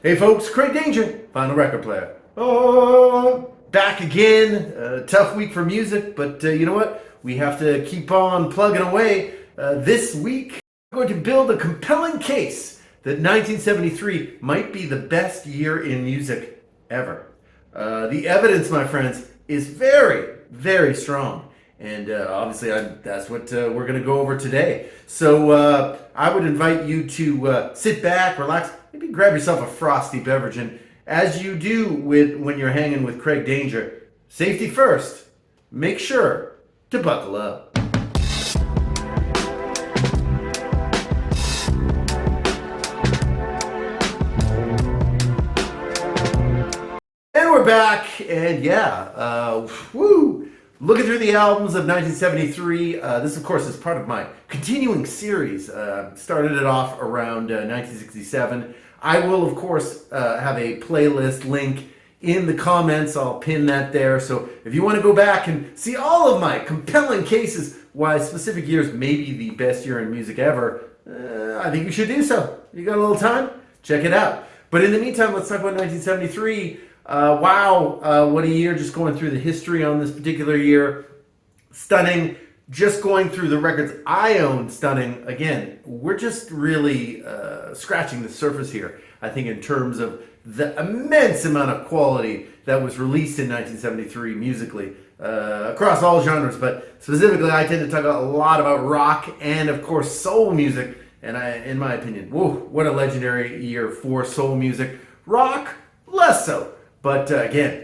Hey folks, Craig Danger, Final Record Player. Oh, back again. Tough week for music, but you know what? We have to keep on plugging away. This week, we're going to build a compelling case that 1973 might be the best year in music ever. The evidence, my friends, is very, very strong. And obviously, that's what we're going to go over today. So I would invite you to sit back, relax, maybe grab yourself a frosty beverage. And as you do when you're hanging with Craig Danger, safety first, make sure to buckle up. And we're back, and yeah, woo! Looking through the albums of 1973, this of course is part of my continuing series. Started it off around 1967. I will of course have a playlist link in the comments. I'll pin that there. So if you want to go back and see all of my compelling cases why specific years may be the best year in music ever, I think you should do so. You got a little time? Check it out. But in the meantime, let's talk about 1973. Wow, what a year, just going through the history on this particular year. Stunning. Just going through the records I own, stunning. Again, we're just really scratching the surface here, I think, in terms of the immense amount of quality that was released in 1973 musically, across all genres, but specifically I tend to talk a lot about rock and, of course, soul music. And in my opinion, whoa, what a legendary year for soul music. Rock, less so. But again,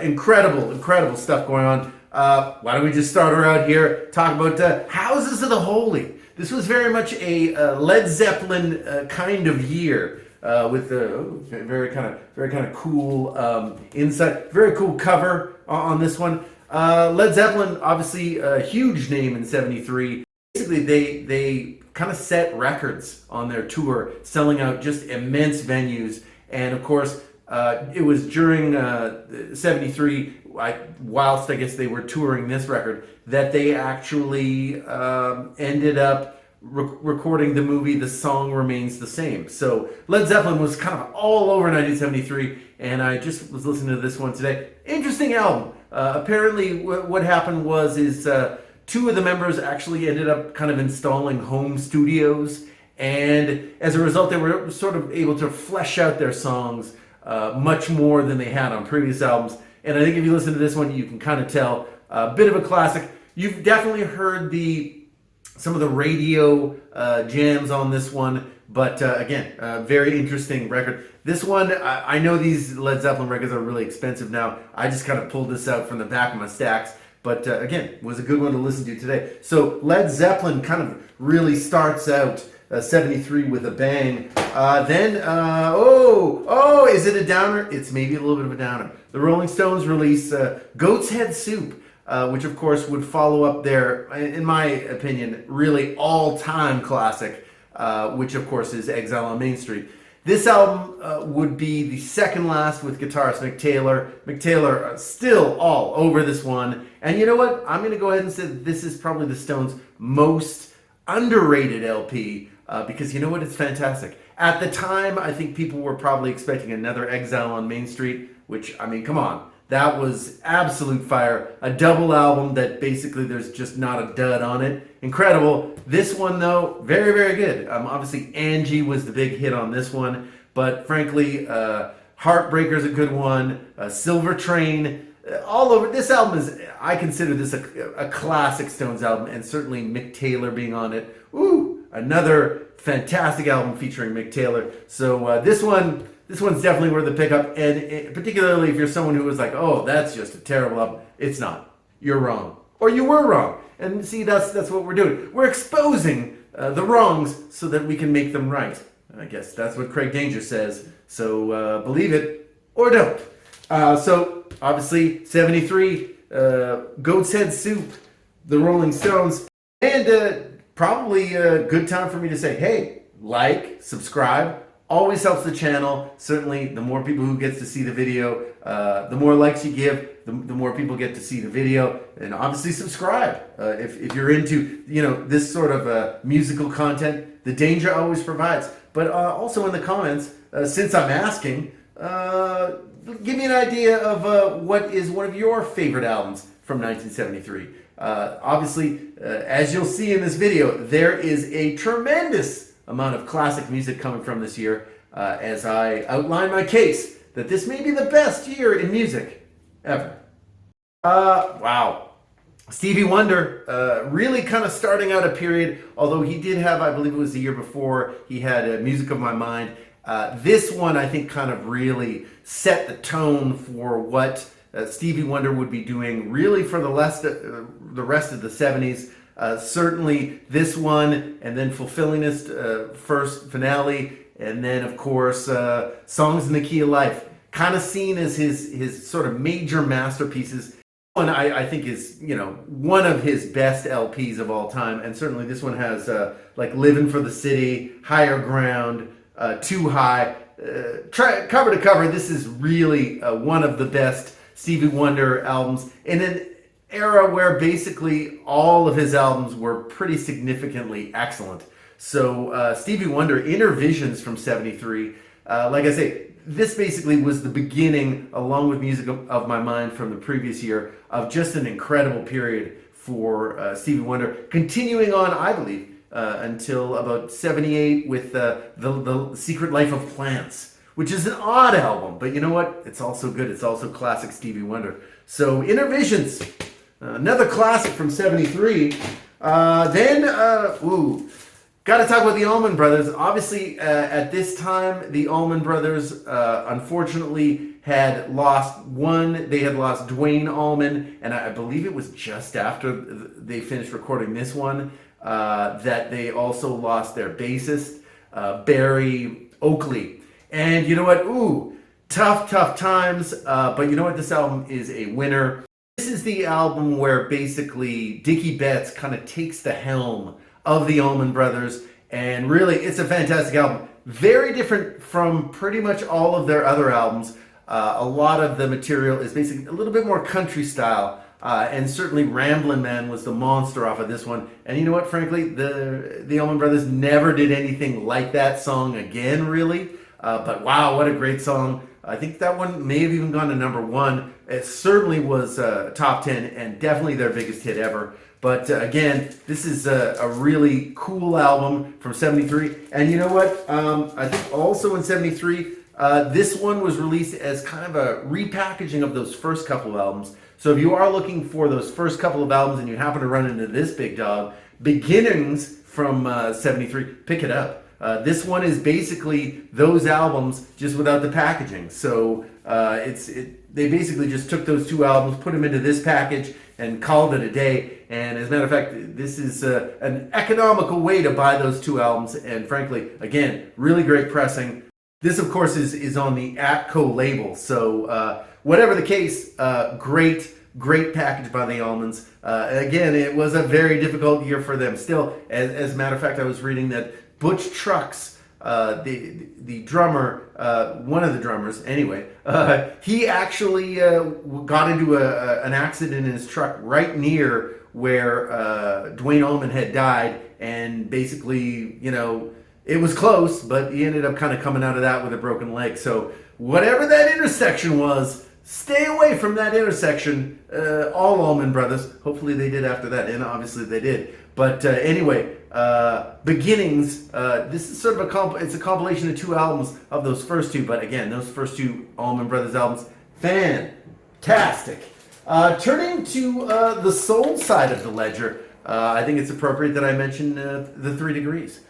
incredible stuff going on. Why don't we just start around here, talk about Houses of the Holy. This was very much a Led Zeppelin kind of year, with very kind of cool inside, very cool cover on this one. Led Zeppelin, obviously a huge name in '73. Basically, they kind of set records on their tour, selling out just immense venues, and of course. It was during '73, whilst I guess they were touring this record, that they actually ended up recording the movie The Song Remains the Same. So Led Zeppelin was kind of all over 1973, and I just was listening to this one today. Interesting album. Apparently what happened is two of the members actually ended up kind of installing home studios, and as a result they were sort of able to flesh out their songs much more than they had on previous albums. And I think if you listen to this one, you can kind of tell a bit of a classic. You've definitely heard some of the radio jams on this one, but again, very interesting record. This one, I know these Led Zeppelin records are really expensive now. I just kind of pulled this out from the back of my stacks, but again, was a good one to listen to today. So Led Zeppelin kind of really starts out 73 with a bang. Then, is it a downer? It's maybe a little bit of a downer. The Rolling Stones release Goat's Head Soup, which of course would follow up their, in my opinion, really all-time classic, which of course is Exile on Main Street. This album would be the second last with guitarist Mick Taylor. Mick Taylor still all over this one. And you know what? I'm going to go ahead and say that this is probably the Stones' most underrated LP, because you know what? It's fantastic. At the time, I think people were probably expecting another Exile on Main Street, which, I mean, come on. That was absolute fire. A double album that basically there's just not a dud on it. Incredible. This one, though, very, very good. Obviously, Angie was the big hit on this one. But frankly, Heartbreaker's a good one. Silver Train. All over. This album is, I consider this a classic Stones album. And certainly Mick Taylor being on it. Ooh, another fantastic album featuring Mick Taylor. So this one's definitely worth a pickup, and particularly if you're someone who was like, oh, that's just a terrible album. It's not. You're wrong. Or you were wrong. And see, that's what we're doing. We're exposing the wrongs so that we can make them right. I guess that's what Craig Danger says. So believe it or don't. So obviously, 73, Goat's Head Soup, the Rolling Stones, and probably a good time for me to say, hey, like, subscribe. Always helps the channel. Certainly, the more people who gets to see the video, the more likes you give, the more people get to see the video, and obviously subscribe if you're into this sort of musical content. The danger always provides, but also in the comments, since I'm asking, give me an idea of what is one of your favorite albums from 1973. Obviously, as you'll see in this video, there is a tremendous amount of classic music coming from this year, as I outline my case that this may be the best year in music ever. Wow. Stevie Wonder, really kind of starting out a period, although he did have, I believe it was the year before, he had Music of My Mind. This one, I think, kind of really set the tone for what Stevie Wonder would be doing really for the rest of the 70s. Certainly this one, and then Fulfillingist, first finale, and then, of course, Songs in the Key of Life, kind of seen as his sort of major masterpieces. One I think is one of his best LPs of all time, and certainly this one has like Living for the City, Higher Ground, Too High, cover to cover. This is really one of the best Stevie Wonder albums in an era where basically all of his albums were pretty significantly excellent. So Stevie Wonder, Inner Visions from '73, like I say, this basically was the beginning, along with Music of My Mind from the previous year, of just an incredible period for Stevie Wonder, continuing on, I believe, until about '78 with the Secret Life of Plants, which is an odd album, but you know what? It's also good. It's also classic Stevie Wonder. So Inner Visions, another classic from '73. Got to talk about the Allman Brothers. Obviously, at this time, the Allman Brothers, unfortunately, had lost one. They had lost Duane Allman, and I believe it was just after they finished recording this one that they also lost their bassist, Barry Oakley. And you know what? Tough times. But you know what? This album is a winner. This is the album where basically Dickie Betts kind of takes the helm of the Allman Brothers, and really it's a fantastic album. Very different from pretty much all of their other albums. A lot of the material is basically a little bit more country style, and certainly Ramblin' Man was the monster off of this one. And you know what, frankly, the Allman Brothers never did anything like that song again, really. But wow, what a great song. I think that one may have even gone to #1. It certainly was top 10 and definitely their biggest hit ever. But again, this is a really cool album from '73. And you know what? I think also in '73, this one was released as kind of a repackaging of those first couple of albums. So if you are looking for those first couple of albums and you happen to run into this big dog, Beginnings from '73, pick it up. This one is basically those albums just without the packaging. So they basically just took those two albums, put them into this package, and called it a day. And as a matter of fact, this is an economical way to buy those two albums. And frankly, again, really great pressing. This, of course, is on the Atco label. So whatever the case, great package by the Allmans. Again, it was a very difficult year for them. Still, as a matter of fact, I was reading that Butch Trucks, the drummer, one of the drummers anyway, he actually got into an accident in his truck right near where Duane Allman had died, and basically, it was close, but he ended up kind of coming out of that with a broken leg. So whatever that intersection was, stay away from that intersection. All Allman Brothers. Hopefully they did after that, and obviously they did. But anyway, Beginnings, this is sort of it's a compilation of two albums of those first two, but again, those first two Allman Brothers albums, fantastic. Turning to the soul side of the ledger, I think it's appropriate that I mention the 3 Degrees.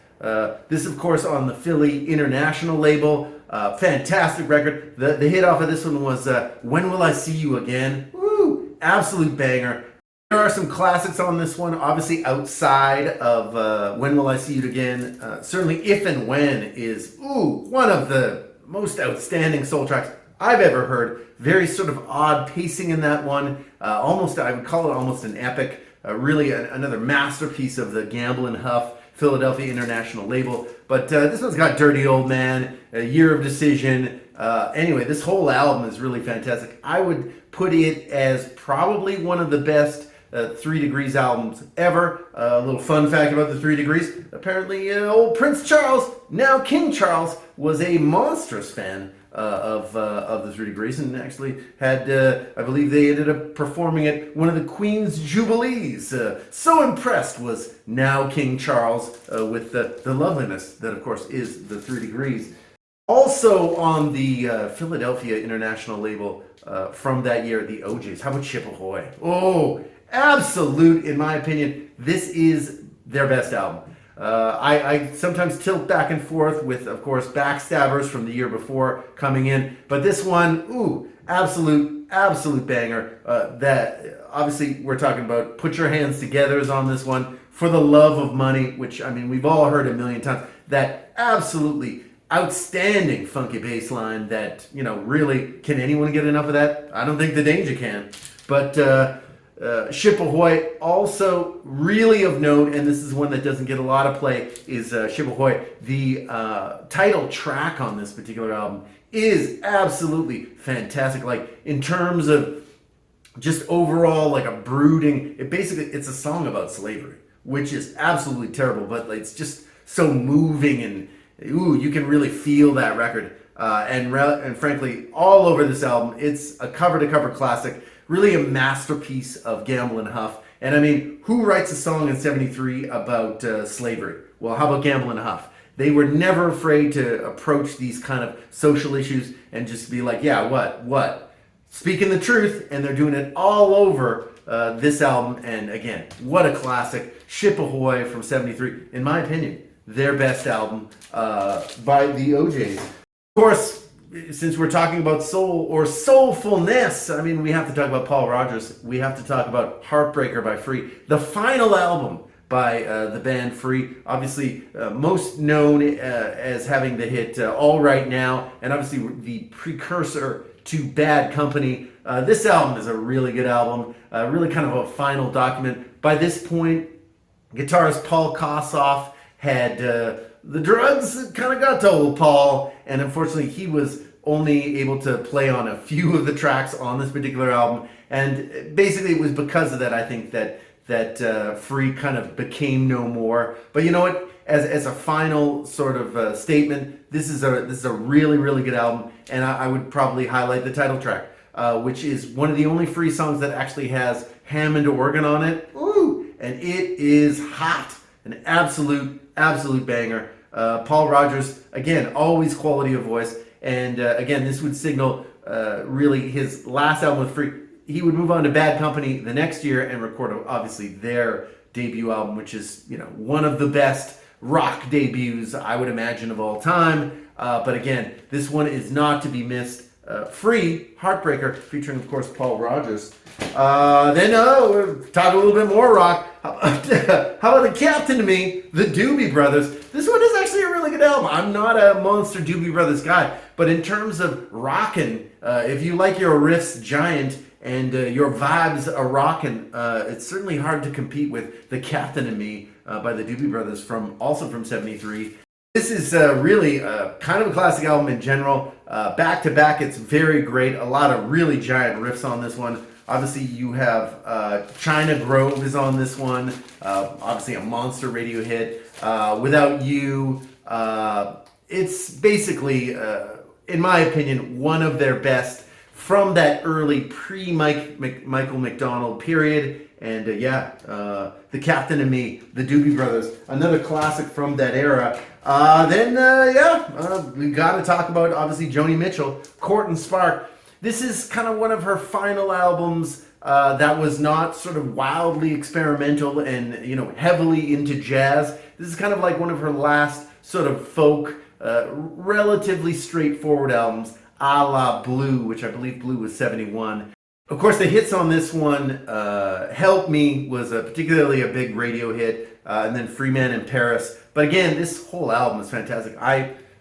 This, of course, on the Philly International label, fantastic record. The hit off of this one was When Will I See You Again? Woo! Absolute banger. There are some classics on this one, obviously outside of When Will I See You Again. Certainly If and When is one of the most outstanding soul tracks I've ever heard. Very sort of odd pacing in that one. I would call it almost an epic. Really another masterpiece of the Gamble and Huff Philadelphia international label. But this one's got Dirty Old Man, A Year of Decision. Anyway, this whole album is really fantastic. I would put it as probably one of the best 3 Degrees albums ever. A little fun fact about the 3 Degrees. Apparently, old Prince Charles, now King Charles, was a monstrous fan of the 3 Degrees, and actually had, I believe they ended up performing at one of the Queen's Jubilees. So impressed was now King Charles with the loveliness that, of course, is the 3 Degrees. Also on the Philadelphia international label from that year, the OJs. How about Ship Ahoy? Oh, absolute, in my opinion, this is their best album. I sometimes tilt back and forth with, of course, Backstabbers from the year before coming in, but this one, ooh, absolute banger. That obviously we're talking about Put Your Hands Together is on this one. For the Love of Money, which, I mean, we've all heard a million times. That absolutely outstanding funky bass line that, you know, really, can anyone get enough of that? I don't think the Danger can. But Ship Ahoy, also really of note, and this is one that doesn't get a lot of play, is Ship Ahoy. The title track on this particular album is absolutely fantastic. Like, in terms of just overall, like a brooding, it's a song about slavery, which is absolutely terrible, but it's just so moving, and ooh, you can really feel that record. And frankly, all over this album, it's a cover-to-cover classic. Really a masterpiece of Gamble and Huff. And I mean, who writes a song in '73 about slavery? Well, how about Gamble and Huff? They were never afraid to approach these kind of social issues and just be like, yeah, what? Speaking the truth, and they're doing it all over this album. And again, what a classic. Ship Ahoy from '73, in my opinion, their best album by the OJs. Of course, since we're talking about soul or soulfulness, I mean, we have to talk about Paul Rodgers. We have to talk about Heartbreaker by Free, the final album by the band Free. Obviously, most known as having the hit All Right Now, and obviously the precursor to Bad Company. This album is a really good album, really kind of a final document. By this point, guitarist Paul Kossoff had the drugs that kind of got to old Paul, and unfortunately he was only able to play on a few of the tracks on this particular album, and basically it was because of that, I think, that Free kind of became no more. But you know what, as a final sort of statement, this is a really good album, and I would probably highlight the title track, which is one of the only Free songs that actually has Hammond organ on it. Ooh, and it is hot. An absolute banger. Paul Rodgers, again, always quality of voice. And again, this would signal really his last album with Free. He would move on to Bad Company the next year and record, obviously, their debut album, which is, you know, one of the best rock debuts, I would imagine, of all time. But again, this one is not to be missed. Free, Heartbreaker, featuring, of course, Paul Rodgers. Then we'll talk a little bit more rock. How about the captain to me, the Doobie Brothers? This one is actually a really good album. I'm not a monster Doobie Brothers guy, but in terms of rockin', if you like your riffs giant and your vibes are rockin', it's certainly hard to compete with The Captain and Me by the Doobie Brothers, also from '73. This is really kind of a classic album in general. Back to back, it's very great. A lot of really giant riffs on this one. Obviously, you have China Grove is on this one. Obviously, a monster radio hit. Without You. It's basically, in my opinion, one of their best from that early pre-Michael McDonald period. And The Captain and Me, the Doobie Brothers, another classic from that era. We got to talk about, obviously, Joni Mitchell, Court and Spark. This is kind of one of her final albums that was not sort of wildly experimental and, you know, heavily into jazz. This is kind of like one of her last sort of folk, relatively straightforward albums, a la Blue, which I believe Blue was '71. Of course, the hits on this one, Help Me was particularly a big radio hit, and then Free Man in Paris. But again, this whole album is fantastic.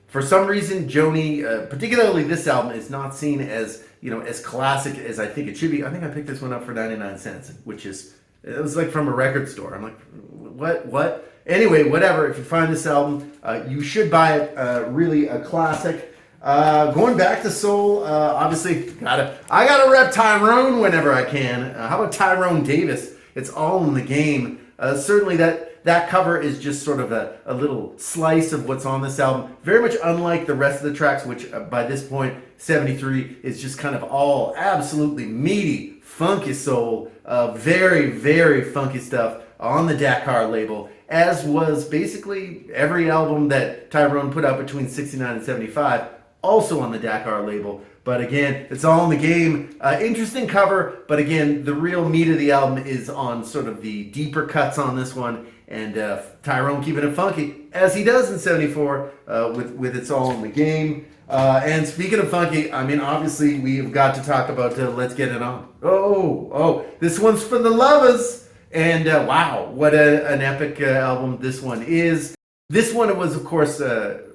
For some reason, Joni, particularly this album, is not seen as, you know, as classic as I think it should be. I think I picked this one up for 99 cents, which is, it was like from a record store. I'm like, what? anyway, whatever. If you find this album, you should buy it. Really a classic. Going back to soul, obviously, I gotta rep Tyrone whenever I can. How about Tyrone Davis? It's all in the game. Certainly that cover is just sort of a little slice of what's on this album. Very much unlike the rest of the tracks, which by this point, 73, is just kind of all absolutely meaty, funky soul. Very, very funky stuff on the Dakar label, as was basically every album that Tyrone put out between 69 and 75, also on the Dakar label. But again, it's all in the game. Interesting cover, but again, the real meat of the album is on sort of the deeper cuts on this one, and Tyrone keeping it funky, as he does in 74, with It's All in the Game. And speaking of funky, I mean, obviously, we've got to talk about Let's Get It On. Oh, this one's for the lovers. And wow, what an epic album this one is. This one, it was, of course,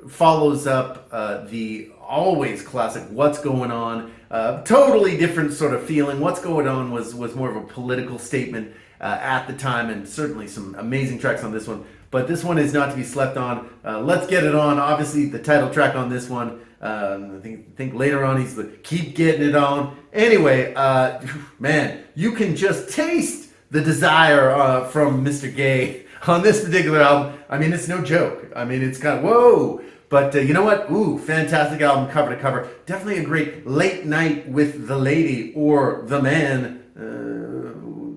follows up the always classic What's Going On. Totally different sort of feeling. What's Going On was more of a political statement at the time, and certainly some amazing tracks on this one. But this one is not to be slept on. Let's Get It On, obviously the title track on this one. I think later on he's the Keep Getting It On. Anyway, man, you can just taste the desire from Mr. Gay on this particular album. I mean, it's no joke. I mean, it's kind of, whoa. But you know what? Ooh, fantastic album, cover to cover. Definitely a great late night with the lady or the man,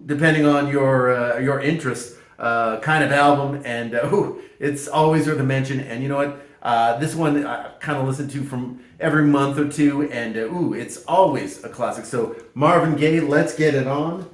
depending on your interest, kind of album. And it's always worth a mention. And you know what? This one I kind of listen to from every month or two, and it's always a classic. So Marvin Gaye, Let's Get It On.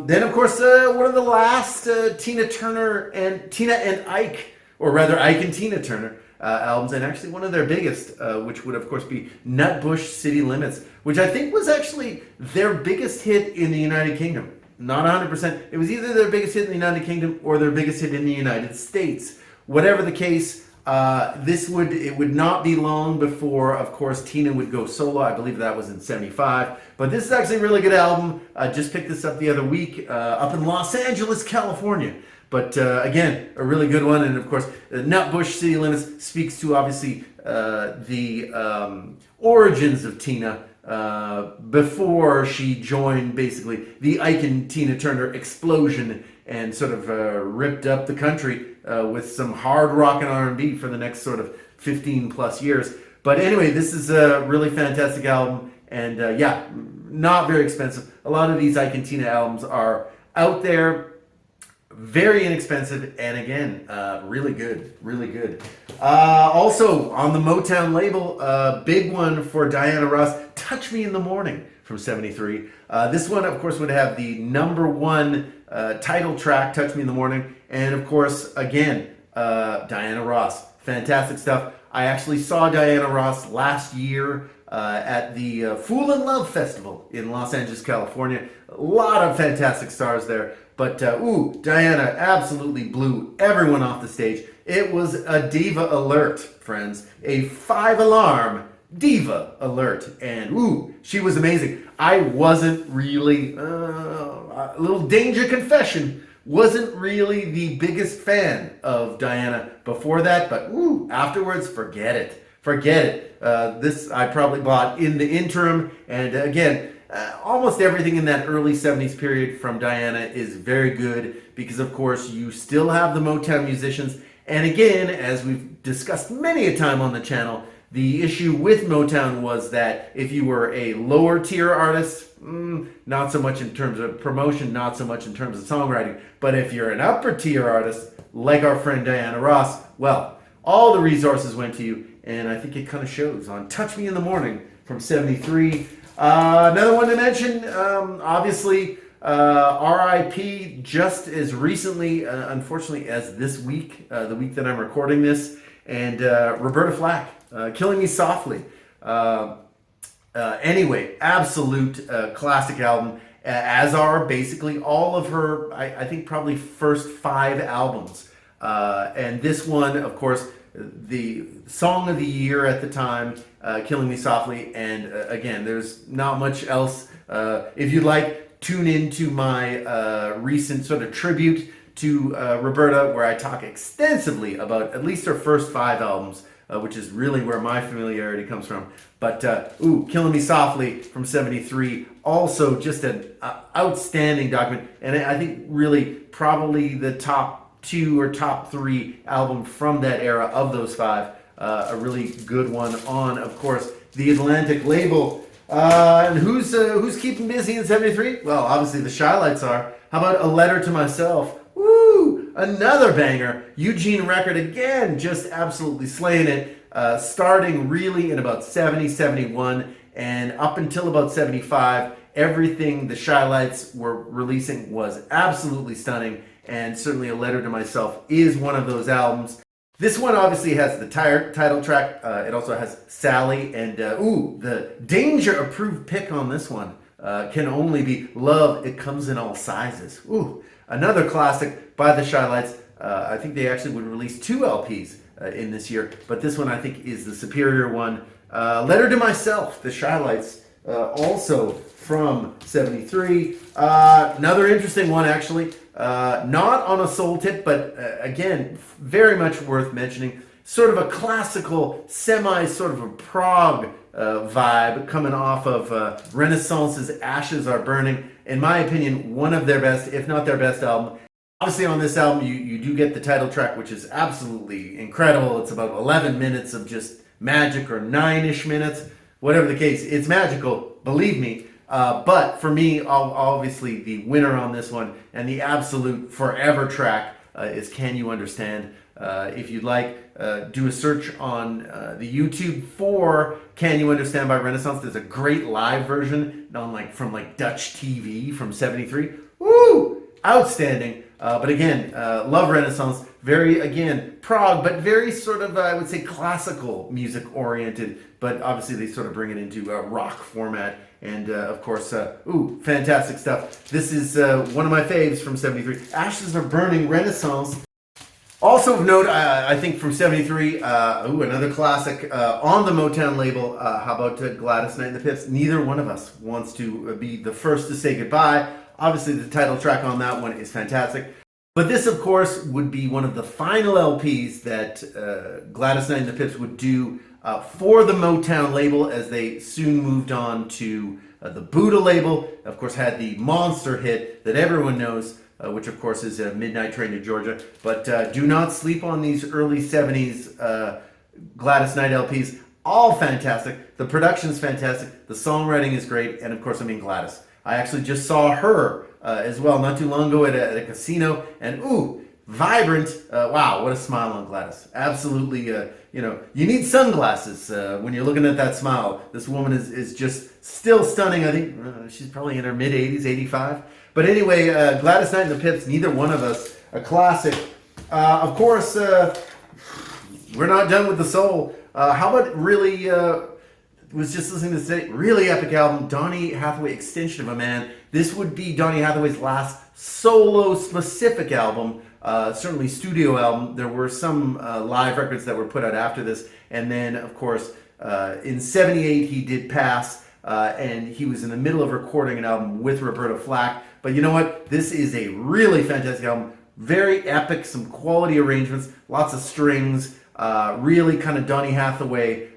Then of course one of the last Tina and Ike, or rather Ike and Tina Turner albums, and actually one of their biggest, which would of course be Nutbush City Limits, which I think was actually their biggest hit in the United Kingdom. Not 100%. It was either their biggest hit in the United Kingdom or their biggest hit in the United States. Whatever the case, it would not be long before, of course, Tina would go solo. I believe that was in 75. But this is actually a really good album. I just picked this up the other week up in Los Angeles, California. But again, a really good one. And of course, Nutbush City Limits speaks to, obviously, the origins of Tina before she joined, basically, the Ike and Tina Turner explosion and sort of ripped up the country with some hard rock and R&B for the next sort of 15 plus years. But anyway, this is a really fantastic album, and yeah, not very expensive. A lot of these Ike and Tina albums are out there, very inexpensive, and again, really good, really good. Also, on the Motown label, big one for Diana Ross, Touch Me in the Morning from 73. This one, of course, would have the #1 title track, Touch Me in the Morning, and of course, again, Diana Ross. Fantastic stuff. I actually saw Diana Ross last year at the Fool in Love Festival in Los Angeles, California. A lot of fantastic stars there. But, Diana absolutely blew everyone off the stage. It was a diva alert, friends. A 5-alarm diva alert. And, she was amazing. I wasn't really, a little danger confession, wasn't really the biggest fan of Diana before that. But, afterwards, forget it. Forget it. This I probably bought in the interim. And, again, almost everything in that early 70s period from Diana is very good because, of course, you still have the Motown musicians. And again, as we've discussed many a time on the channel, the issue with Motown was that if you were a lower tier artist, not so much in terms of promotion, not so much in terms of songwriting, but if you're an upper tier artist, like our friend Diana Ross, well, all the resources went to you, and I think it kind of shows on Touch Me in the Morning from 73. Another one to mention, obviously, R.I.P. just as recently, unfortunately, as this week, the week that I'm recording this, and Roberta Flack, Killing Me Softly. Anyway, absolute classic album, as are basically all of her, I think probably first 5 albums. And this one, of course, the song of the year at the time, Killing Me Softly, and again, there's not much else. If you'd like, tune into my recent sort of tribute to Roberta, where I talk extensively about at least her first 5 albums, which is really where my familiarity comes from. But, Killing Me Softly from 73, also just an outstanding document. And I think really probably the top 2 or top 3 album from that era of those 5. A really good one on, of course, the Atlantic label. And who's keeping busy in 73? Well, obviously the Shylights are. How about A Letter to Myself? Woo! Another banger. Eugene record again, just absolutely slaying it. Starting really in about 70, 71, and up until about 75, everything the Shylights were releasing was absolutely stunning, and certainly A Letter to Myself is one of those albums. This one obviously has the title track. It also has Sally, and the Danger approved pick on this one can only be Love, It Comes in All Sizes. Another classic by the Shylights. I think they actually would release 2 LPs in this year, but this one I think is the superior one. Letter to Myself, the Shylights, also from 73. Another interesting one, actually. Not on a soul tip, but again, very much worth mentioning. Sort of a classical, sort of a prog vibe coming off of Renaissance's Ashes Are Burning. In my opinion, one of their best, if not their best album. Obviously on this album, you do get the title track, which is absolutely incredible. It's about 11 minutes of just magic, or 9-ish minutes. Whatever the case, it's magical, believe me. But for me, obviously the winner on this one, and the absolute forever track, is Can You Understand? If you'd like, do a search on the YouTube for Can You Understand by Renaissance. There's a great live version from Dutch TV from 73. Woo! Outstanding. But again, love Renaissance. Very, again, prog, but very sort of, I would say, classical music oriented. But obviously they sort of bring it into a rock format. And of course, fantastic stuff. This is one of my faves from 73. Ashes Are Burning, Renaissance. Also of note, I think from 73, another classic on the Motown label. How about Gladys Knight and the Pips? Neither one of us wants to be the first to say goodbye. Obviously, the title track on that one is fantastic. But this, of course, would be one of the final LPs that Gladys Knight and the Pips would do for the Motown label, as they soon moved on to the Buddha label. Of course, had the monster hit that everyone knows, which of course is Midnight Train to Georgia. But do not sleep on these early 70s Gladys Knight LPs. All fantastic. The production's fantastic. The songwriting is great. And of course, Gladys. I actually just saw her as well not too long ago at a casino. And vibrant. Wow, what a smile on Gladys. Absolutely, you need sunglasses when you're looking at that smile. This woman is just still stunning. I think she's probably in her mid-80s, 85. But anyway, Gladys Knight and the Pips, neither one of us, a classic. Of course, we're not done with the soul. How about really, was just listening to this today, really epic album, Donny Hathaway, Extension of a Man. This would be Donny Hathaway's last solo-specific album. Certainly studio album. There were some live records that were put out after this. And then, of course, in 78, he did pass. And he was in the middle of recording an album with Roberta Flack. But you know what? This is a really fantastic album. Very epic, some quality arrangements, lots of strings, really kind of Donny Hathaway.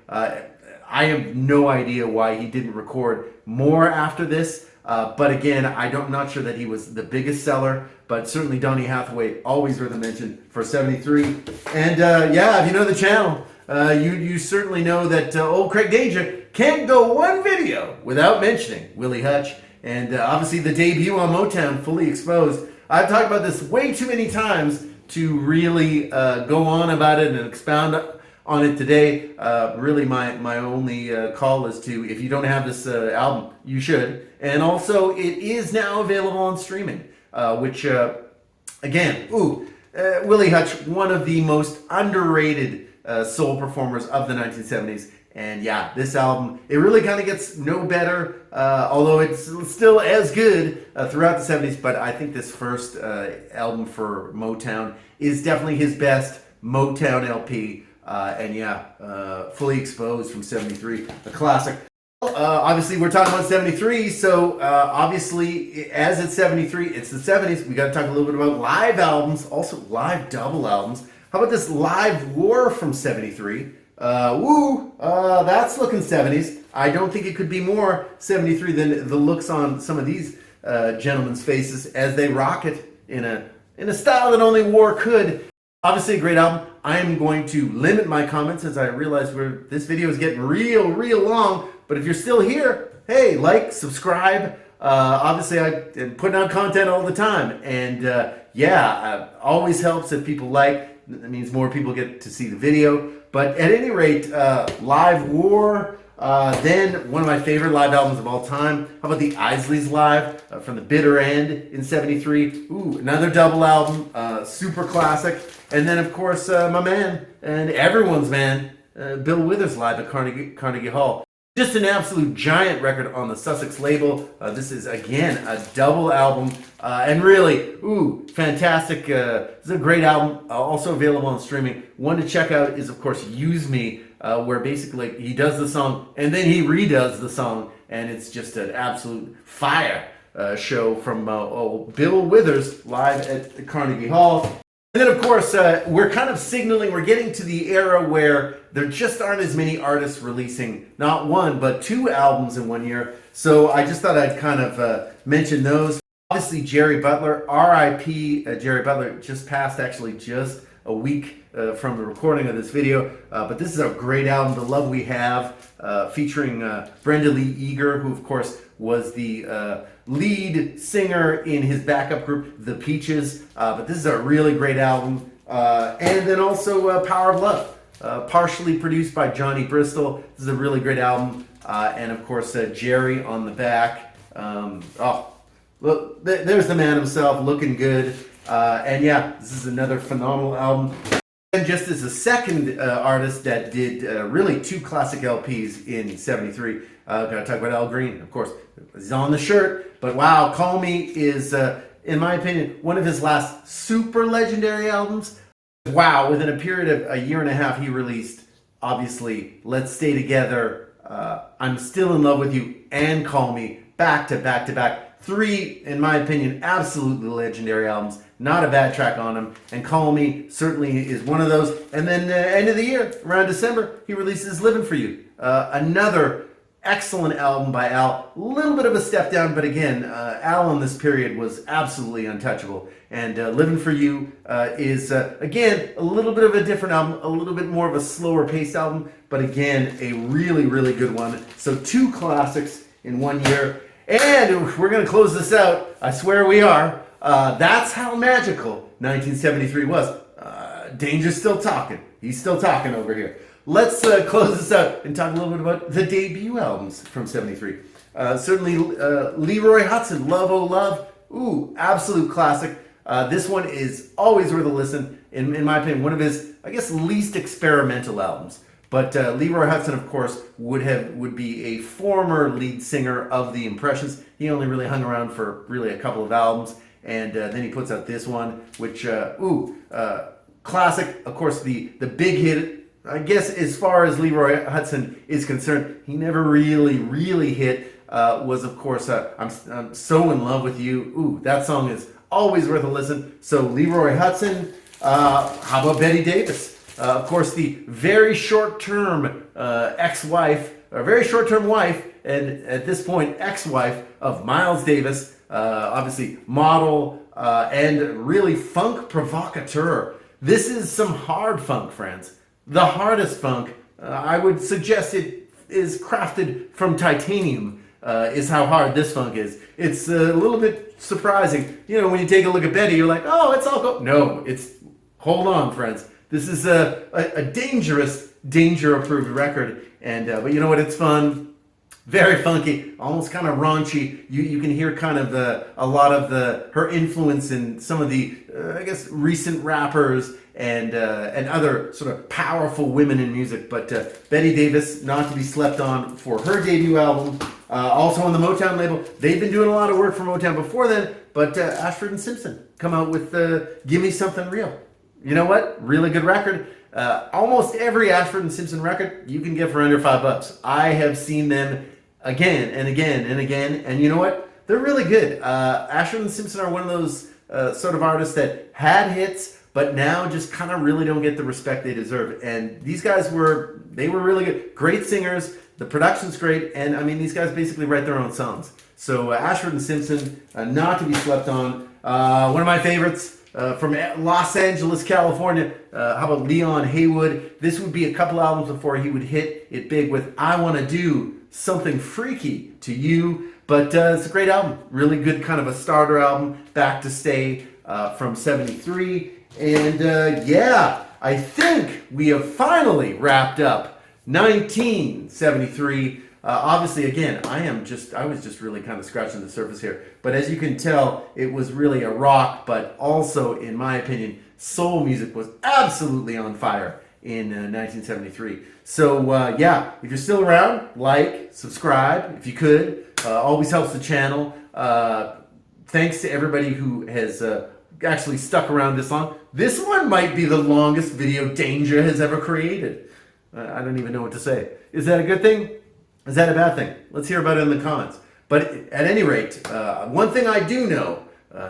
I have no idea why he didn't record more after this. But again, I'm not sure that he was the biggest seller, but certainly Donny Hathaway, always worth a mention for 73. And if you know the channel, you certainly know that old Craig Danger can't go one video without mentioning Willie Hutch. And obviously the debut on Motown, Fully Exposed. I've talked about this way too many times to really go on about it and expound on it today. Really, my only call is to, if you don't have this album, you should. And also, it is now available on streaming, which, again, Willie Hutch, one of the most underrated soul performers of the 1970s. And yeah, this album, it really kind of gets no better, although it's still as good throughout the 70s. But I think this first album for Motown is definitely his best Motown LP. Fully Exposed from 73, a classic. Obviously, we're talking about 73, so obviously, as it's 73, it's the 70s. We got to talk a little bit about live albums, also live double albums. How about this Live War from 73? That's looking 70s. I don't think it could be more 73 than the looks on some of these gentlemen's faces as they rock it in a style that only war could. Obviously, a great album. I am going to limit my comments as I realize this video is getting real long. But if you're still here, hey, like, subscribe. Obviously, I'm putting out content all the time. And always helps if people like. That means more people get to see the video. But at any rate, Live War, then one of my favorite live albums of all time. How about the Isleys Live from the Bitter End in 73? Ooh, another double album, super classic. And then, of course, my man, and everyone's man, Bill Withers Live at Carnegie Hall. Just an absolute giant record on the Sussex label. This is, again, a double album. And really, fantastic. This is a great album. Also available on streaming. One to check out is, of course, Use Me, where basically he does the song and then he redoes the song. And it's just an absolute fire show from Bill Withers live at Carnegie Hall. And then, of course, we're kind of signaling we're getting to the era where there just aren't as many artists releasing not one, but two albums in 1 year. So I just thought I'd kind of mention those. Obviously, Jerry Butler, R.I.P. Jerry Butler, just passed actually just a week from the recording of this video. But this is a great album, The Love We Have, featuring Brenda Lee Eager, who, of course, was the lead singer in his backup group, The Peaches. But this is a really great album. And then also Power of Love, partially produced by Johnny Bristol. This is a really great album. And of course, Jerry on the back. Look, there's the man himself, looking good. And yeah, this is another phenomenal album. And just as a second artist that did really two classic LPs in 73, gotta talk about Al Green, of course. He's on the shirt, but wow, Call Me is, in my opinion, one of his last super legendary albums. Wow, within a period of a year and a half, he released, obviously, Let's Stay Together, I'm Still in Love with You, and Call Me, back to back to back. Three, in my opinion, absolutely legendary albums. Not a bad track on them. And Call Me certainly is one of those. And then end of the year, around December, he releases Living For You. Another excellent album by Al. A little bit of a step down, but again, Al in this period was absolutely untouchable. And Living For You is, again, a little bit of a different album, a little bit more of a slower paced album, but again, a really good one. So two classics in 1 year. And we're going to close this out. I swear we are. That's how magical 1973 was. Danger's still talking. He's still talking over here. Let's close this out and talk a little bit about the debut albums from 73. Certainly Leroy Hutson, Love Oh Love. Ooh, absolute classic. This one is always worth a listen. In my opinion, one of his, I guess, least experimental albums. But Leroy Hutson, of course, would be a former lead singer of the Impressions. He only really hung around for really a couple of albums. And then he puts out this one, which, classic. Of course, the big hit, I guess, as far as Leroy Hutson is concerned, he never really hit, was, of course, I'm So In Love With You. Ooh, that song is always worth a listen. So Leroy Hutson, how about Betty Davis? Of course, the very short-term ex-wife, or very short-term wife, and at this point, ex-wife of Miles Davis, obviously model and really funk provocateur. This is some hard funk, friends. The hardest funk. I would suggest it is crafted from titanium, is how hard this funk is. It's a little bit surprising. You know, when you take a look at Betty, you're like, oh, it's all go. No, it's, hold on, friends. This is a dangerous, danger-approved record, and but you know what? It's fun, very funky, almost kind of raunchy. You can hear kind of a lot of her influence in some of the I guess recent rappers and other sort of powerful women in music. But Betty Davis, not to be slept on for her debut album, also on the Motown label. They've been doing a lot of work for Motown before then, but Ashford and Simpson come out with "Give Me Something Real." You know what? Really good record. Almost every Ashford and Simpson record you can get for under $5. I have seen them again and again and again. And you know what? They're really good. Ashford and Simpson are one of those sort of artists that had hits, but now just kind of really don't get the respect they deserve. And these guys were really good. Great singers. The production's great. And I mean, these guys basically write their own songs. So Ashford and Simpson, not to be slept on. One of my favorites. From Los Angeles, California. How about Leon Haywood? This would be a couple albums before he would hit it big with I Want to Do Something Freaky to You. But it's a great album. Really good kind of a starter album. Back to Stay from 73. And yeah, I think we have finally wrapped up 1973. Obviously, again, I was just really kind of scratching the surface here. But as you can tell, it was really a rock, but also, in my opinion, soul music was absolutely on fire in 1973. So, yeah, if you're still around, like, subscribe, if you could. Always helps the channel. Thanks to everybody who has actually stuck around this long. This one might be the longest video Danger has ever created. I don't even know what to say. Is that a good thing? Is that a bad thing? Let's hear about it in the comments. But at any rate, one thing I do know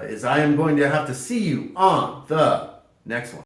is I am going to have to see you on the next one.